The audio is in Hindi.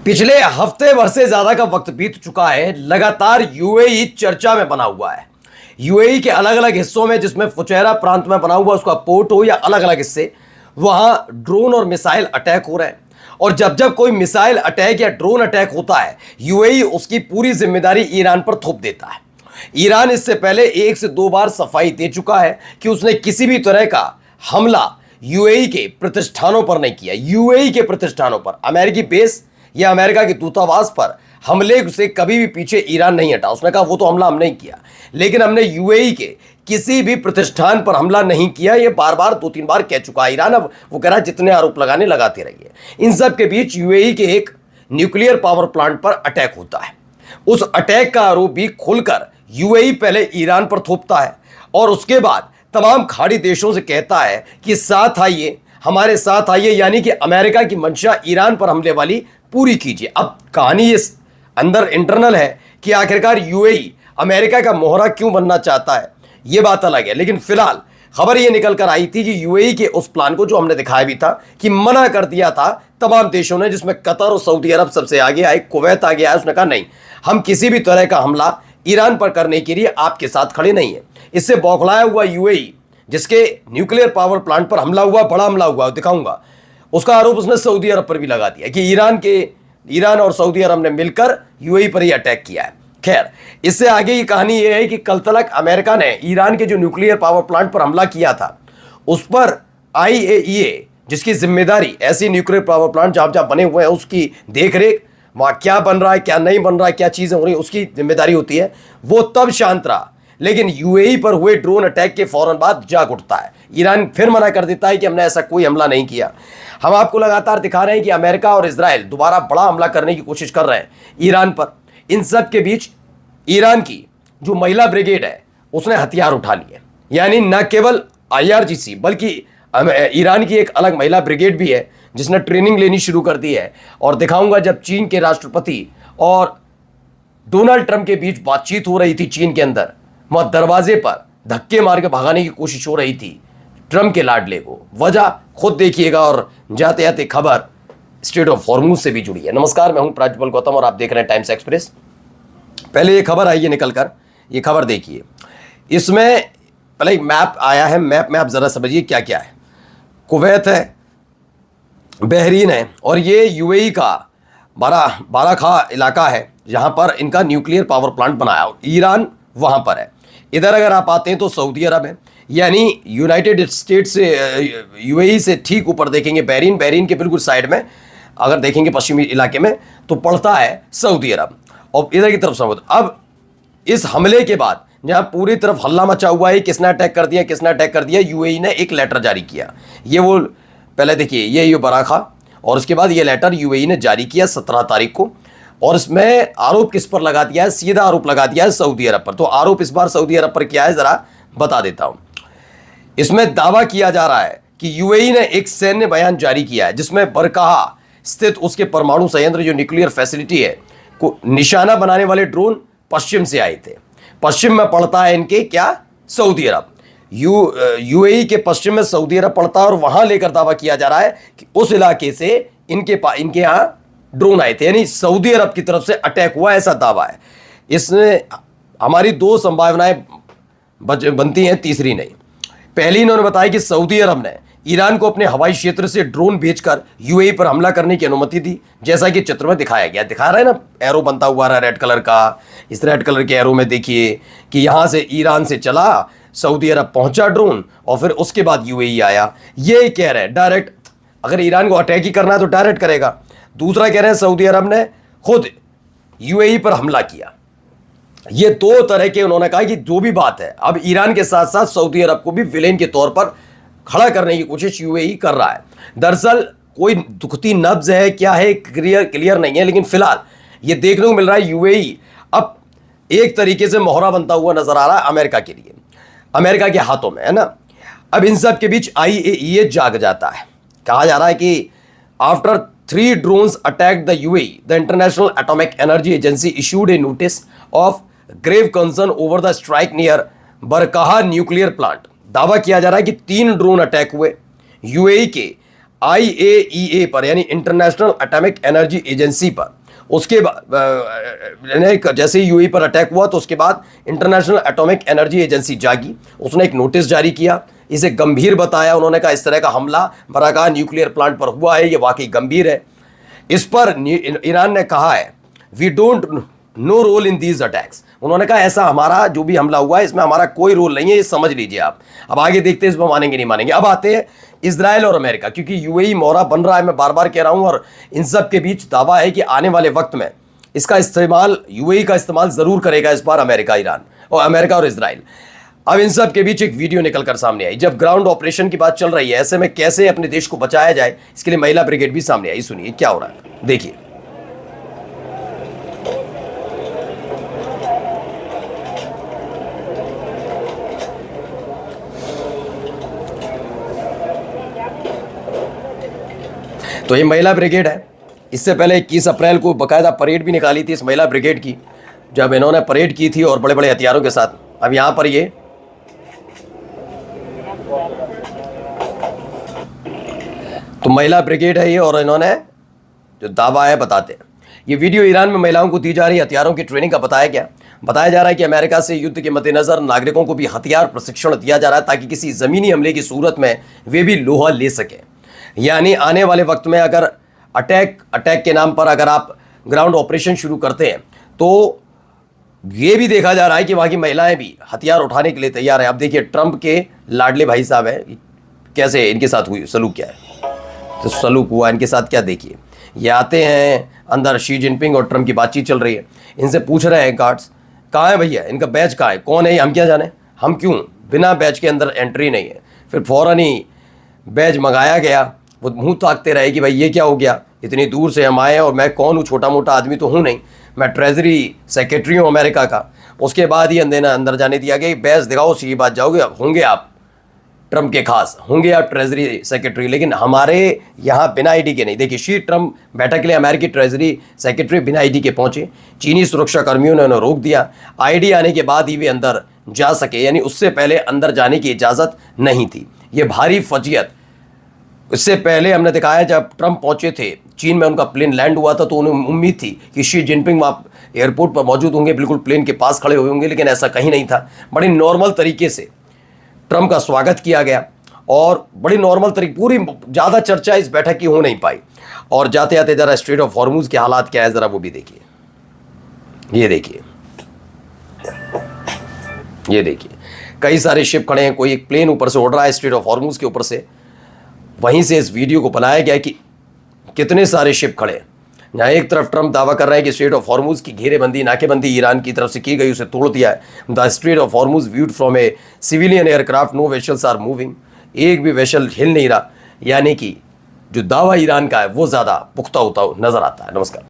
पिछले हफ्ते भर से ज्यादा का वक्त बीत चुका है। लगातार यूएई चर्चा में बना हुआ है। यूएई के अलग अलग हिस्सों में, जिसमें फुचैरा प्रांत में बना हुआ उसका पोर्ट हो या अलग अलग हिस्से, वहां ड्रोन और मिसाइल अटैक हो रहे हैं। और जब जब कोई मिसाइल अटैक या ड्रोन अटैक होता है, यूएई उसकी पूरी जिम्मेदारी ईरान पर थोप देता है। ईरान इससे पहले 1 से 2 बार सफाई दे चुका है कि उसने किसी भी तरह का हमला यूएई के प्रतिष्ठानों पर नहीं किया। यूएई के प्रतिष्ठानों पर, अमेरिकी बेस या अमेरिका के दूतावास पर हमले से कभी भी पीछे ईरान नहीं हटा। उसने कहा वो तो हमला हम नहीं किया, लेकिन हमने यूएई के किसी भी प्रतिष्ठान पर हमला नहीं किया। ये बार बार 2-3 बार कह चुका है ईरान। अब वो कह रहा है जितने आरोप लगाने लगाते रहिए। इन सब के बीच यूएई के एक न्यूक्लियर पावर प्लांट पर अटैक होता है। उस अटैक का आरोप भी खुलकर यूएई पहले ईरान पर थोपता है और उसके बाद तमाम खाड़ी देशों से कहता है कि साथ आइए, हमारे साथ आइए, यानी कि अमेरिका की मंशा ईरान पर हमले वाली पूरी कीजिए। अब कहानी इस अंदर इंटरनल है कि आखिरकार यूएई अमेरिका का मोहरा क्यों बनना चाहता है, यह बात अलग है। लेकिन फिलहाल खबर यह निकल कर आई थी कि यूएई के उस प्लान को, जो हमने दिखाया भी था, कि मना कर दिया था तमाम देशों ने, जिसमें कतर और सऊदी अरब सबसे आगे आए, कुवैत आ गया है। उसने कहा नहीं, हम किसी भी तरह का हमला ईरान पर करने के लिए आपके साथ खड़े नहीं है। इससे बौखलाया हुआ यूएई, जिसके न्यूक्लियर पावर प्लांट पर हमला हुआ, बड़ा हमला हुआ, दिखाऊंगा, उसका आरोप उसने सऊदी अरब पर भी लगा दिया कि ईरान और सऊदी अरब ने मिलकर यूएई पर ही अटैक किया है। खैर, इससे आगे की कहानी यह है कि कल तक अमेरिका ने ईरान के जो न्यूक्लियर पावर प्लांट पर हमला किया था, उस पर आईएईए, जिसकी जिम्मेदारी ऐसे न्यूक्लियर पावर प्लांट जहां जहां बने हुए हैं उसकी देखरेख, वहां क्या बन रहा है, क्या नहीं बन रहा है, क्या चीजें हो रही है, उसकी जिम्मेदारी होती है, वो तब शांत रहा। लेकिन यूएई पर हुए ड्रोन अटैक के फौरन बाद जाग उठता है। ईरान फिर मना कर देता है कि हमने ऐसा कोई हमला नहीं किया। हम आपको लगातार दिखा रहे हैं कि अमेरिका और इजराइल दोबारा बड़ा हमला करने की कोशिश कर रहे हैं ईरान पर। इन सब के बीच ईरान की जो महिला ब्रिगेड है, उसने हथियार उठा लिए। यानी न केवल आईआरजीसी, बल्कि ईरान की एक अलग महिला ब्रिगेड भी है, जिसने ट्रेनिंग लेनी शुरू कर दी है। और दिखाऊंगा, जब चीन के राष्ट्रपति और डोनाल्ड ट्रंप के बीच बातचीत हो रही थी चीन के अंदर, वहां दरवाजे पर धक्के मार के भगाने की कोशिश हो रही थी ट्रंप के लाडले को। वजह खुद देखिएगा। और जाते जाते खबर स्ट्रेट ऑफ हॉर्मुज से भी जुड़ी है। नमस्कार, मैं हूं प्राज्वल गौतम और आप देख रहे हैं टाइम्स एक्सप्रेस। पहले ये खबर आई है निकलकर, ये खबर देखिए। इसमें पहले एक मैप आया है। मैप में आप जरा समझिए क्या क्या है। कुवैत है, बहरीन है, और ये यूएई का बाराखा इलाका है, जहां पर इनका न्यूक्लियर पावर प्लांट बनाया। ईरान वहां पर है। इधर अगर आप आते हैं तो सऊदी अरब है, यानी यूनाइटेड स्टेट्स से, यूएई से ठीक ऊपर देखेंगे बहरीन के बिल्कुल साइड में अगर देखेंगे पश्चिमी इलाके में, तो पड़ता है सऊदी अरब, और इधर की तरफ सऊदी। अब इस हमले के बाद जहां पूरी तरफ हल्ला मचा हुआ है, किसने अटैक कर दिया, यूएई ने एक लेटर जारी किया। ये वो पहले देखिए, ये बराखा, और उसके बाद ये लेटर यूएई ने जारी किया 17 तारीख को। और इसमें आरोप किस पर लगा दिया है? सीधा आरोप लगा दिया है सऊदी अरब पर। तो आरोप इस बार सऊदी अरब पर क्या है, जरा बता देता हूं। इसमें दावा किया जा रहा है कि यूएई ने एक सैन्य बयान जारी किया है, जिसमें बरकाहा स्थित उसके परमाणु संयंत्र, जो न्यूक्लियर फैसिलिटी है, को निशाना बनाने वाले ड्रोन पश्चिम से आए थे। पश्चिम में पड़ता है इनके क्या, सऊदी अरब। यूएई के पश्चिम में सऊदी अरब पड़ता है, और वहां लेकर दावा किया जा रहा है कि उस इलाके से इनके यहां ड्रोन आए थे, यानी सऊदी अरब की तरफ से अटैक हुआ, ऐसा दावा है। इसमें हमारी 2 संभावनाएं बनती हैं, तीसरी नहीं। पहली, इन्होंने बताया कि सऊदी अरब ने ईरान को अपने हवाई क्षेत्र से ड्रोन भेजकर यूएई पर हमला करने की अनुमति दी, जैसा कि चित्र में दिखाया गया। दिखा रहा है ना, एरो बनता हुआ रहा रेड कलर का। इस रेड कलर के एरो में देखिए कि यहां से ईरान से चला, सऊदी अरब पहुंचा ड्रोन, और फिर उसके बाद यूएई आया। ये कह रहे हैं डायरेक्ट, अगर ईरान को अटैक ही करना है तो डायरेक्ट करेगा। दूसरा कह रहे हैं सऊदी अरब ने खुद यूएई पर हमला किया। ये 2 तरह के उन्होंने कहा कि जो भी बात है, अब ईरान के साथ साथ सऊदी अरब को भी विलेन के तौर पर खड़ा करने की कोशिश यूएई कर रहा है। दरअसल कोई दुखती नब्ज है, क्या है, क्लियर नहीं है, लेकिन फिलहाल ये देखने को मिल रहा है यूएई अब एक तरीके से मोहरा बनता हुआ नजर आ रहा है अमेरिका के लिए, अमेरिका के हाथों में, है ना। अब इन सब के बीच आईएईए जाग जाता है। कहा जा रहा है कि after 3 drones attacked the UAE, the International Atomic Energy Agency issued a notice of grave concern over the strike near Barakah nuclear plant. दावा किया जा रहा है कि 3 ड्रोन अटैक हुए यूएई के IAEA पर यानी इंटरनेशनल एटॉमिक एनर्जी एजेंसी पर, उसके बाद जैसे ही यूएई पर अटैक हुआ तो उसके बाद इंटरनेशनल एटॉमिक एनर्जी एजेंसी जागी, उसने एक नोटिस जारी किया, इसे गंभीर बताया। उन्होंने कहा इस तरह का हमला बराका न्यूक्लियर प्लांट पर हुआ है, ये वाकई गंभीर है। इस पर ईरान ने कहा है we don't no role in these attacks. उन्होंने कहा ऐसा हमारा जो भी हमला हुआ है इसमें हमारा कोई रोल नहीं है, ये समझ लीजिए आप। अब आगे देखते हैं इसमें मानेंगे नहीं मानेंगे। अब आते हैं इजराइल और अमेरिका, क्योंकि यूएई मोहरा बन रहा है, मैं बार बार कह रहा हूं, और इन सब के बीच दावा है कि आने वाले वक्त में इसका इस्तेमाल, यूएई का इस्तेमाल जरूर करेगा इस बार अमेरिका ईरान, और अमेरिका और इजराइल। अब इन सब के बीच एक वीडियो निकलकर सामने आई, जब ग्राउंड ऑपरेशन की बात चल रही है, ऐसे में कैसे अपने देश को बचाया जाए, इसके लिए महिला ब्रिगेड भी सामने आई। सुनिए क्या हो रहा है, देखिए। तो ये महिला ब्रिगेड है। इससे पहले 21 अप्रैल को बाकायदा परेड भी निकाली थी इस महिला ब्रिगेड की, जब इन्होंने परेड की थी और बड़े बड़े हथियारों के साथ। अब यहां पर ये तो महिला ब्रिगेड है ये, और इन्होंने जो दावा है बताते हैं। ये वीडियो ईरान में महिलाओं को दी जा रही हथियारों की ट्रेनिंग का बताया जा रहा है कि अमेरिका से युद्ध के मद्देनजर नागरिकों को भी हथियार प्रशिक्षण दिया जा रहा है, ताकि किसी ज़मीनी हमले की सूरत में वे भी लोहा ले सकें। यानी आने वाले वक्त में अगर अटैक के नाम पर अगर आप ग्राउंड ऑपरेशन शुरू करते हैं तो ये भी देखा जा रहा है कि वहाँ की महिलाएं भी हथियार उठाने के लिए तैयार है। अब देखिए ट्रंप के लाडले भाई साहब हैं, कैसे इनके साथ हुई सलूक, क्या है तो सलूक हुआ इनके साथ, क्या देखिए। ये आते हैं अंदर, शी जिनपिंग और ट्रंप की बातचीत चल रही है, इनसे पूछ रहे हैं गार्ड्स कहाँ है भैया, इनका बैच कहाँ है, कौन है, हम क्या जाने, हम क्यों, बिना बैच के अंदर एंट्री नहीं है। फिर फ़ौरन ही बैच मंगाया गया। वो मुंह ताकते रहे कि भाई ये क्या हो गया, इतनी दूर से हम आए और मैं कौन हूँ, छोटा मोटा आदमी तो हूँ नहीं, मैं ट्रेजरी सेक्रेटरी हूँ अमेरिका का। उसके बाद ही अंदर जाने दिया गया, बैच दिखाओ, सीधी बात जाओगे, होंगे आप ट्रंप के खास, होंगे आप ट्रेजरी सेक्रेटरी, लेकिन हमारे यहाँ बिना आईडी के नहीं। देखिए शी ट्रंप बैठक के लिए अमेरिकी ट्रेजरी सेक्रेटरी बिना आईडी के पहुँचे, चीनी सुरक्षा कर्मियों ने उन्हें रोक दिया। आईडी आने के बाद ही वे अंदर जा सके, यानी उससे पहले अंदर जाने की इजाज़त नहीं थी। ये भारी फजीयत। इससे पहले हमने दिखाया जब ट्रंप पहुंचे थे चीन में, उनका प्लेन लैंड हुआ था, तो उन्हें उम्मीद थी कि शी जिनपिंग वहाँ एयरपोर्ट पर मौजूद होंगे, बिल्कुल प्लेन के पास खड़े हुए होंगे, लेकिन ऐसा कहीं नहीं था। बड़ी नॉर्मल तरीके से ट्रंप का स्वागत किया गया और बड़ी नॉर्मल तरीके, पूरी ज़्यादा चर्चा इस बैठक की हो नहीं पाई। और जाते जाते ज़रा स्ट्रेट ऑफ हॉर्मुज के हालात क्या है ज़रा वो भी देखिए। ये देखिए, ये देखिए, कई सारे शिप खड़े हैं, कोई एक प्लेन ऊपर से उड़ रहा है स्ट्रेट ऑफ हॉर्मुज के ऊपर से। वहीं से इस वीडियो को बनाया गया कि कितने सारे शिप खड़े हैं। जहाँ एक तरफ ट्रंप दावा कर रहे हैं कि स्ट्रेट ऑफ हॉर्मुज की घेरेबंदी, नाकेबंदी ईरान की तरफ से की गई, उसे तोड़ दिया है। The Strait of Hormuz viewed from a civilian aircraft, no vessels are moving, एक भी वेशल हिल नहीं रहा। यानी कि जो दावा ईरान का है वो ज़्यादा पुख्ता होता नजर आता है। नमस्कार।